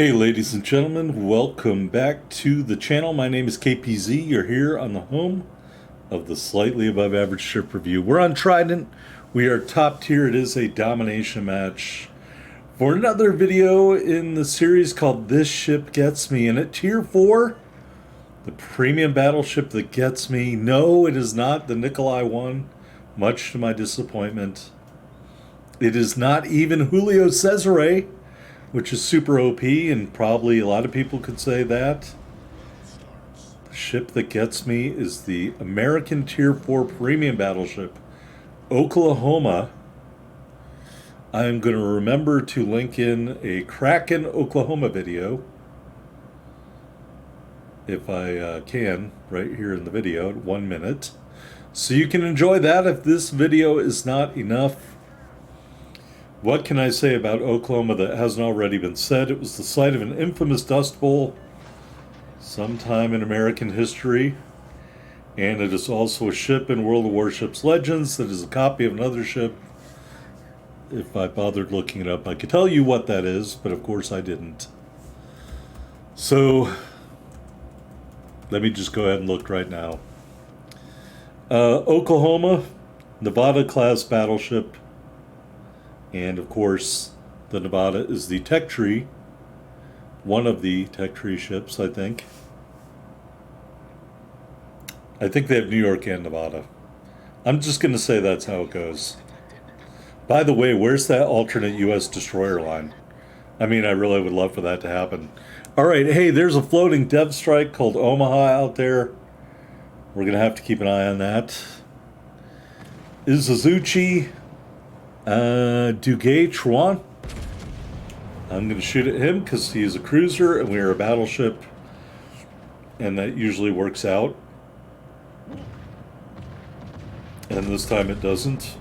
Hey ladies and gentlemen, welcome back to the channel. My name is KPZ. You're here on the home of the Slightly Above Average Ship Review. We're on Trident. We are top tier. It is a domination match for another video in the series called This Ship Gets Me. And at tier 4, the premium battleship that gets me. No, it is not the Nikolai 1, much to my disappointment. It is not even Julio Cesare, which is super OP, and probably a lot of people could say that. The ship that gets me is the American Tier 4 premium battleship, Oklahoma. I'm going to remember to link in a Kraken Oklahoma video, if I can, right here in the video at 1 minute. So you can enjoy that if this video is not enough. What can I say about Oklahoma that hasn't already been said? It was the site of an infamous Dust Bowl sometime in American history. And it is also a ship in World of Warships Legends that is a copy of another ship. If I bothered looking it up, I could tell you what that is, but of course I didn't. So, let me just go ahead and look right now. Oklahoma, Nevada class battleship. And of course, the Nevada is the Tech Tree, one of the Tech Tree ships, I think. I think they have New York and Nevada. I'm just going to say that's how it goes. By the way, where's that alternate U.S. destroyer line? I mean, I really would love for that to happen. All right, hey, there's a floating dev strike called Omaha out there. We're going to have to keep an eye on that. Izuzuchi. Duguay Truan. I'm going to shoot at him because he is a cruiser and we are a battleship, and that usually works out. And this time it doesn't.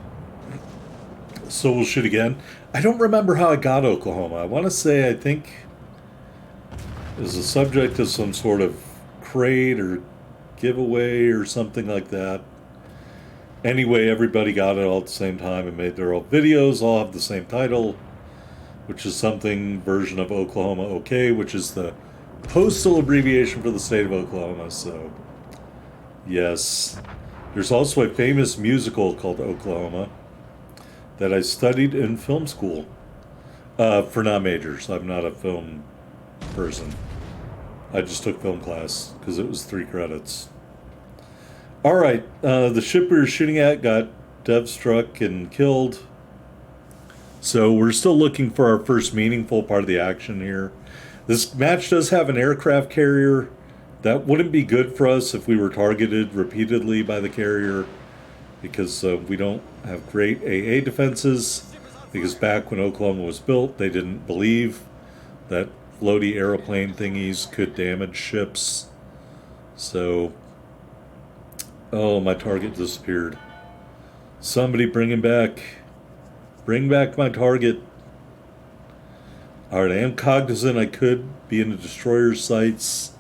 So we'll shoot again. I don't remember how I got Oklahoma. I want to say I think it was a subject of some sort of crate or giveaway or something like that. Anyway, everybody got it all at the same time and made their own videos, all have the same title, which is something version of Oklahoma OK, which is the postal abbreviation for the state of Oklahoma. So, yes. There's also a famous musical called Oklahoma that I studied in film school for non-majors. I'm not a film person. I just took film class because it was 3 credits. All right, the ship we were shooting at got dev struck and killed. So we're still looking for our first meaningful part of the action here. This match does have an aircraft carrier. That wouldn't be good for us if we were targeted repeatedly by the carrier, because we don't have great AA defenses, because back when Oklahoma was built, they didn't believe that floaty aeroplane thingies could damage ships. So... oh, my target disappeared. Somebody bring him back. Bring back my target. Alright, I am cognizant I could be in the destroyer's sights.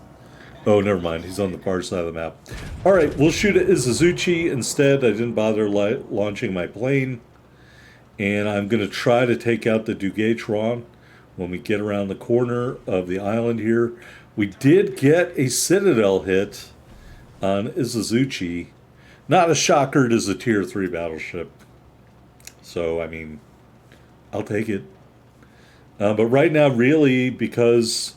Oh, never mind. He's on the far side of the map. Alright, we'll shoot at Izuzuchi instead. I didn't bother launching my plane. And I'm going to try to take out the Duguay when we get around the corner of the island here. We did get a Citadel hit on Izuzuchi. Not a shocker, it is a tier 3 battleship. So, I mean, I'll take it. But right now, really, because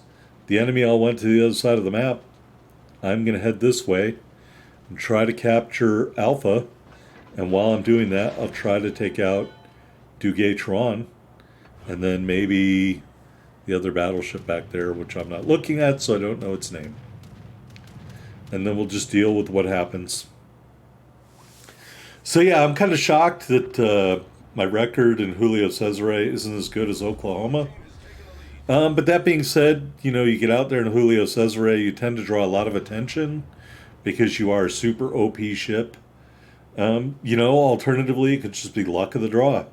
the enemy all went to the other side of the map, I'm going to head this way and try to capture Alpha. And while I'm doing that, I'll try to take out Duguay, and then maybe the other battleship back there, which I'm not looking at, so I don't know its name. And then we'll just deal with what happens. So yeah, I'm kind of shocked that my record in Julio Cesare isn't as good as Oklahoma. But that being said, you know, you get out there in Julio Cesare, you tend to draw a lot of attention because you are a super OP ship. You know, alternatively, it could just be luck of the draw.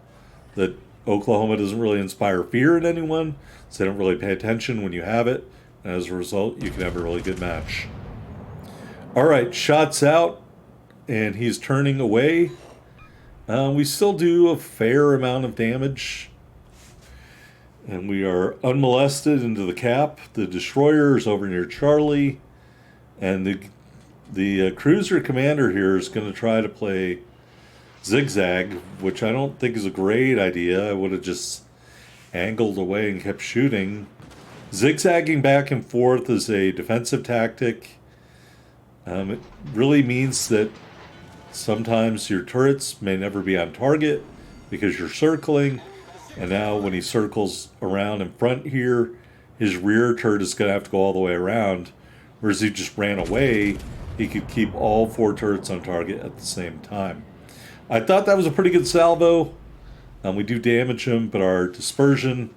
That Oklahoma doesn't really inspire fear in anyone, so they don't really pay attention when you have it. And as a result, you can have a really good match. All right, shots out, and he's turning away. We still do a fair amount of damage. And we are unmolested into the cap. The destroyer is over near Charlie. And the cruiser commander here is going to try to play zigzag, which I don't think is a great idea. I would have just angled away and kept shooting. Zigzagging back and forth is a defensive tactic. It really means that sometimes your turrets may never be on target because you're circling. And now when he circles around in front here, his rear turret is going to have to go all the way around. Whereas he just ran away, he could keep all 4 turrets on target at the same time. I thought that was a pretty good salvo. We do damage him, but our dispersion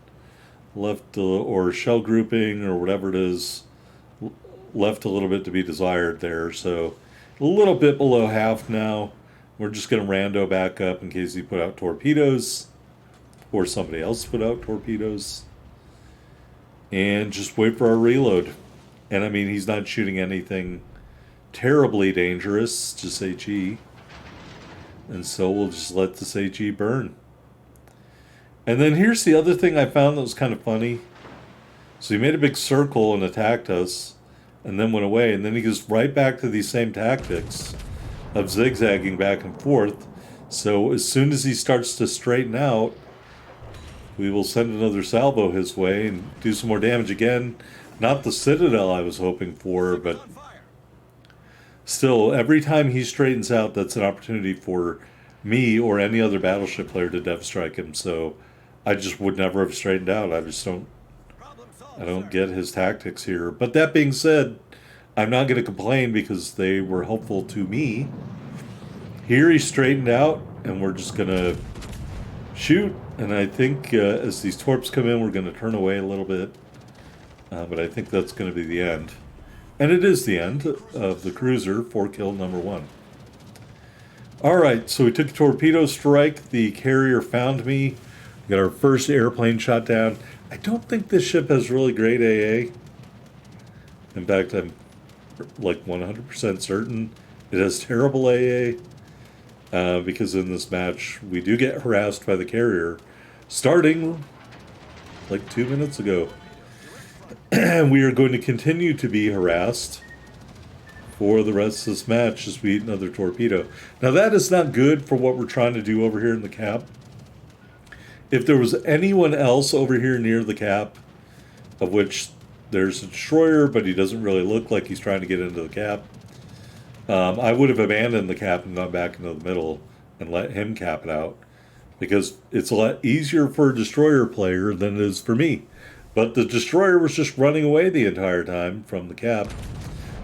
left, or shell grouping, or whatever it is, left a little bit to be desired there. So a little bit below half now. We're just going to rando back up in case he put out torpedoes, or somebody else put out torpedoes, and just wait for our reload. And I mean, he's not shooting anything terribly dangerous, just HE. And so we'll just let this HE burn. And then here's the other thing I found that was kind of funny. So he made a big circle and attacked us, and then went away. And then he goes right back to these same tactics of zigzagging back and forth. So as soon as he starts to straighten out, we will send another salvo his way and do some more damage again. Not the Citadel I was hoping for, but still, every time he straightens out, that's an opportunity for me or any other battleship player to dev strike him. So I just would never have straightened out. I don't get his tactics here. But that being said, I'm not going to complain because they were helpful to me. Here he straightened out, and we're just going to shoot. And I think as these torps come in, we're going to turn away a little bit. But I think that's going to be the end. And it is the end of the cruiser, 4-kill number 1. Alright, so we took a torpedo strike. The carrier found me. We got our first airplane shot down. I don't think this ship has really great AA. In fact, I'm like 100% certain it has terrible AA. Because in this match, we do get harassed by the carrier. Starting like 2 minutes ago. And we are going to continue to be harassed for the rest of this match as we eat another torpedo. Now that is not good for what we're trying to do over here in the cap. If there was anyone else over here near the cap, of which there's a destroyer, but he doesn't really look like he's trying to get into the cap, I would have abandoned the cap and gone back into the middle and let him cap it out. Because it's a lot easier for a destroyer player than it is for me. But the destroyer was just running away the entire time from the cap.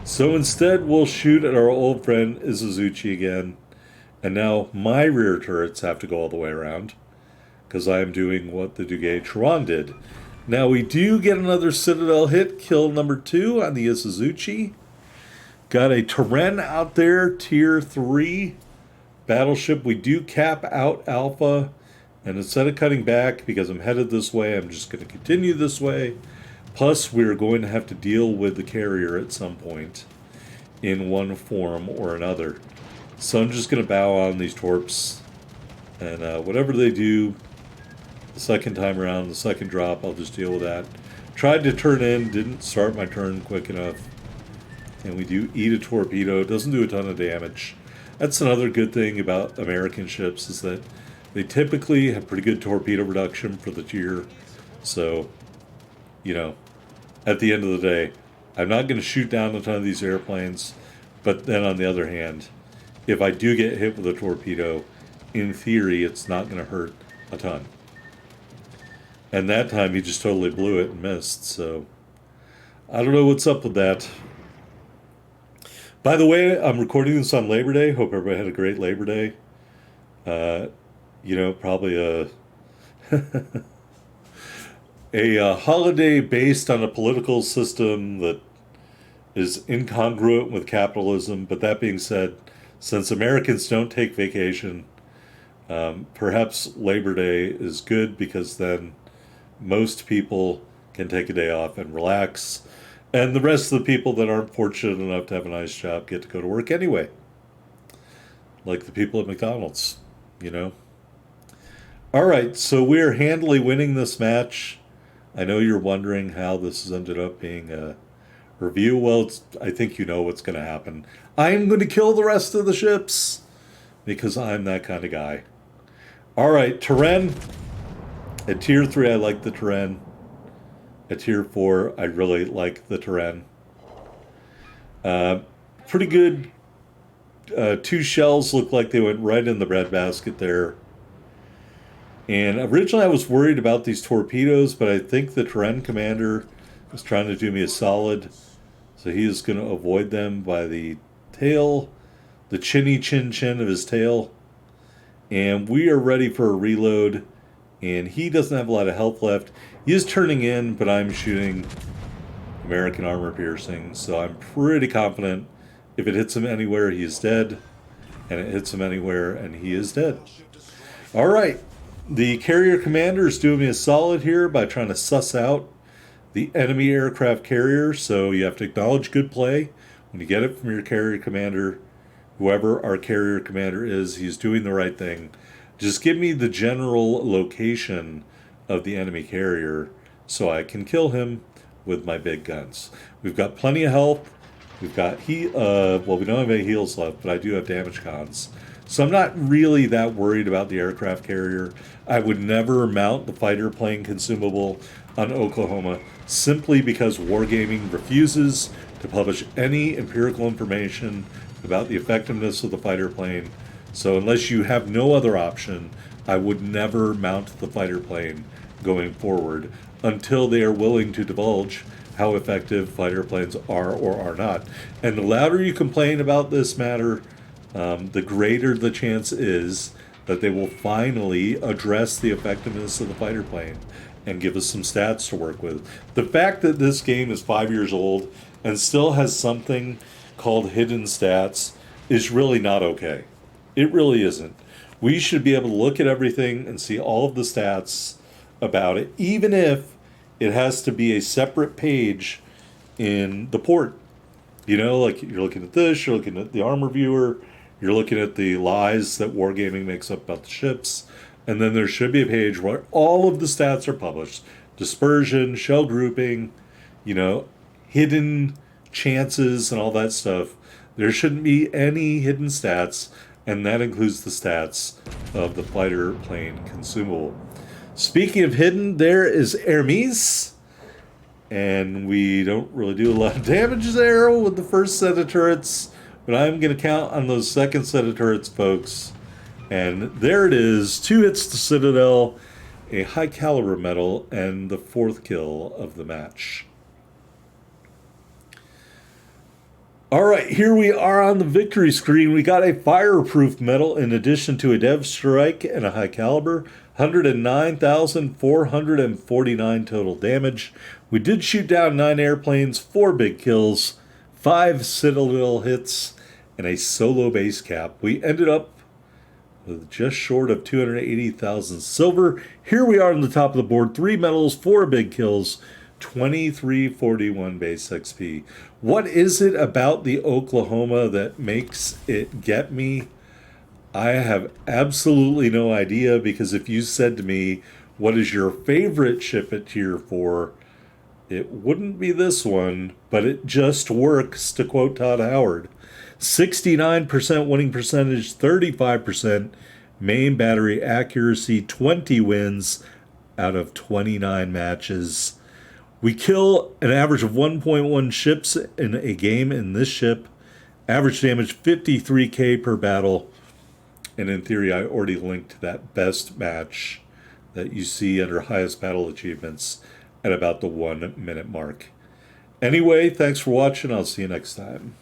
So instead, we'll shoot at our old friend Izuzuchi again. And now my rear turrets have to go all the way around, because I am doing what the Duguay Chiron did. Now we do get another Citadel hit, kill number 2 on the Izuzuchi. Got a Terran out there, tier 3 battleship. We do cap out Alpha. And instead of cutting back, because I'm headed this way, I'm just going to continue this way. Plus, we're going to have to deal with the carrier at some point in one form or another. So I'm just going to bow on these torps. And whatever they do the second time around, the second drop, I'll just deal with that. Tried to turn in, didn't start my turn quick enough. And we do eat a torpedo. It doesn't do a ton of damage. That's another good thing about American ships, is that they typically have pretty good torpedo reduction for the tier. So, you know, at the end of the day, I'm not going to shoot down a ton of these airplanes. But then on the other hand, if I do get hit with a torpedo, in theory, it's not going to hurt a ton. And that time, he just totally blew it and missed. So, I don't know what's up with that. By the way, I'm recording this on Labor Day. Hope everybody had a great Labor Day. You know, probably a holiday based on a political system that is incongruent with capitalism. But that being said, since Americans don't take vacation, perhaps Labor Day is good, because then most people can take a day off and relax. And the rest of the people that aren't fortunate enough to have a nice job get to go to work anyway. Like the people at McDonald's, you know. All right, so we're handily winning this match. I know you're wondering how this has ended up being a review. Well, I think you know what's going to happen. I'm going to kill the rest of the ships because I'm that kind of guy. All right, Terran. At tier 3, I like the Terran. At tier 4, I really like the Terran. Uh, Pretty good. Two shells look like they went right in the breadbasket there. And originally I was worried about these torpedoes, but I think the Terran commander is trying to do me a solid. So he is going to avoid them by the tail, the chinny chin chin of his tail. And we are ready for a reload. And he doesn't have a lot of health left. He is turning in, but I'm shooting American armor piercing. So I'm pretty confident if it hits him anywhere, he is dead. And it hits him anywhere, and he is dead. All right. The carrier commander is doing me a solid here by trying to suss out the enemy aircraft carrier. So you have to acknowledge good play when you get it from your carrier commander. Whoever our carrier commander is, he's doing the right thing. Just give me the general location of the enemy carrier so I can kill him with my big guns. We've got plenty of health. We've got well, we don't have any heals left, but I do have damage cons. So I'm not really that worried about the aircraft carrier. I would never mount the fighter plane consumable on Oklahoma simply because Wargaming refuses to publish any empirical information about the effectiveness of the fighter plane. So unless you have no other option, I would never mount the fighter plane going forward until they are willing to divulge how effective fighter planes are or are not. And the louder you complain about this matter, the greater the chance is that they will finally address the effectiveness of the fighter plane and give us some stats to work with. The fact that this game is 5 years old and still has something called hidden stats is really not okay. It really isn't. We should be able to look at everything and see all of the stats about it, even if it has to be a separate page in the port. You know, like you're looking at this, you're looking at the armor viewer, you're looking at the lies that Wargaming makes up about the ships, and then there should be a page where all of the stats are published. Dispersion, shell grouping, you know, hidden chances and all that stuff. There shouldn't be any hidden stats, and that includes the stats of the fighter plane consumable. Speaking of hidden, there is Hermes, and we don't really do a lot of damage there with the first set of turrets, but I'm going to count on those second set of turrets, folks. And there it is, 2 hits to Citadel, a high caliber medal, and the 4th kill of the match. All right, here we are on the victory screen. We got a fireproof medal in addition to a dev strike and a high caliber. 109,449 total damage. We did shoot down 9 airplanes, 4 big kills, 5 Citadel hits, and a solo base cap. We ended up with just short of 280,000 silver. Here we are on the top of the board. 3 medals, 4 big kills, 2341 base XP. What is it about the Oklahoma that makes it get me? I have absolutely no idea, because if you said to me, what is your favorite ship at tier 4? It wouldn't be this one, but it just works, to quote Todd Howard. 69% winning percentage, 35% main battery accuracy, 20 wins out of 29 matches. We kill an average of 1.1 ships in a game in this ship. Average damage 53k per battle. And in theory, I already linked to that best match that you see under highest battle achievements at about the 1 minute mark. Anyway, thanks for watching. I'll see you next time.